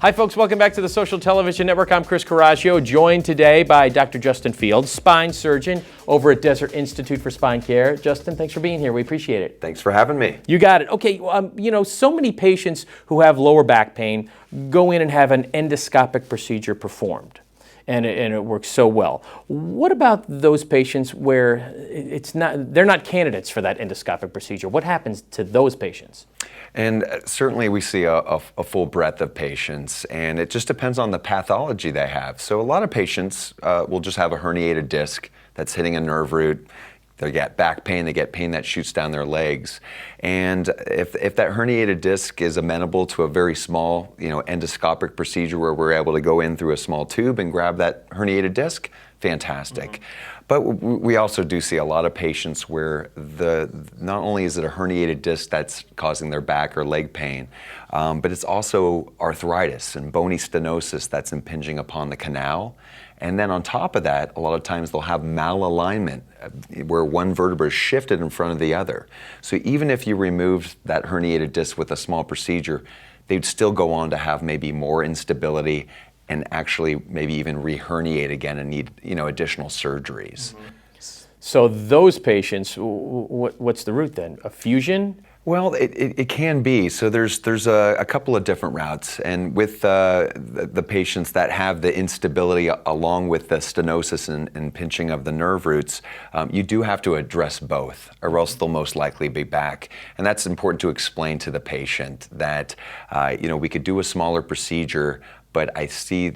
Hi folks, welcome back to the Social Television Network. I'm Chris Carraccio, joined today by Dr. Justin Field, spine surgeon over at Desert Institute for Spine Care. Justin, thanks for being here. We appreciate it. Thanks for having me. You got it. Okay, so many patients who have lower back pain go in and have an endoscopic procedure performed. And it works so well. What about those patients where they're not candidates for that endoscopic procedure? What happens to those patients? And certainly we see a full breadth of patients, and it just depends on the pathology they have. So a lot of patients will just have a herniated disc that's hitting a nerve root. They get back pain, they get pain that shoots down their legs. And if that herniated disc is amenable to a very small, endoscopic procedure where we're able to go in through a small tube and grab that herniated disc, fantastic. But we also do see a lot of patients where not only is it a herniated disc that's causing their back or leg pain, but it's also arthritis and bony stenosis that's impinging upon the canal. And then on top of that, a lot of times they'll have malalignment where one vertebra is shifted in front of the other. So even if you removed that herniated disc with a small procedure, they'd still go on to have maybe more instability and actually maybe even re-herniate again and need additional surgeries. So those patients, what's the route then? A fusion? Well, it can be. So there's a couple of different routes, and with the patients that have the instability along with the stenosis and pinching of the nerve roots, you do have to address both, or else they'll most likely be back. And that's important to explain to the patient that we could do a smaller procedure, but I see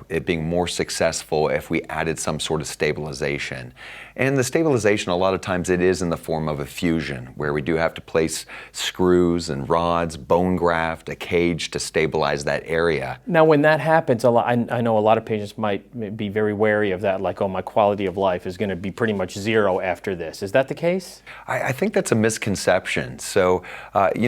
it being more successful if we added some sort of stabilization. And the stabilization, a lot of times it is in the form of a fusion, where we do have to place screws and rods, bone graft, a cage to stabilize that area. Now when that happens, I know a lot of patients might be very wary of that, like, oh, my quality of life is going to be pretty much zero after this. Is that the case? I think that's a misconception. So,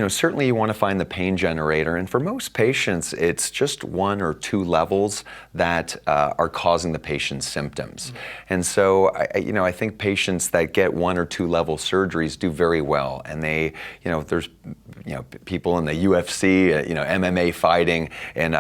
certainly you want to find the pain generator, and for most patients, it's just 1 or 2 levels that are causing the patient's symptoms. And so, I think patients that get 1 or 2 level surgeries do very well, and there's people in the UFC, MMA fighting, and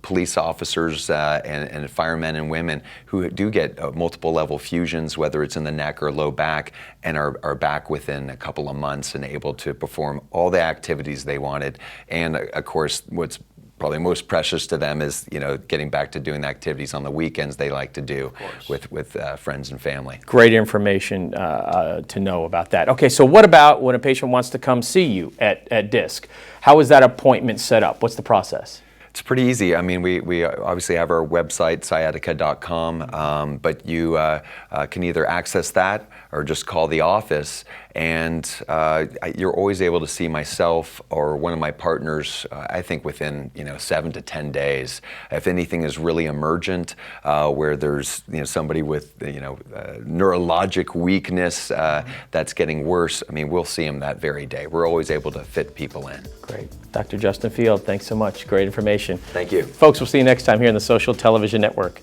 police officers and firemen and women who do get multiple level fusions, whether it's in the neck or low back, and are back within a couple of months and able to perform all the activities they wanted. And of course, what's probably most precious to them is getting back to doing the activities on the weekends they like to do with friends and family. Great information to know about that. Okay, so what about when a patient wants to come see you at DISC? How is that appointment set up? What's the process? It's pretty easy. I mean, we obviously have our website, sciatica.com, but you can either access that or just call the office, and you're always able to see myself or one of my partners, I think within 7 to 10 days. If anything is really emergent, where there's somebody with neurologic weakness that's getting worse, I mean, we'll see them that very day. We're always able to fit people in. Great. Dr. Justin Field, thanks so much. Great information. Thank you. Folks, we'll see you next time here on the Social Television Network.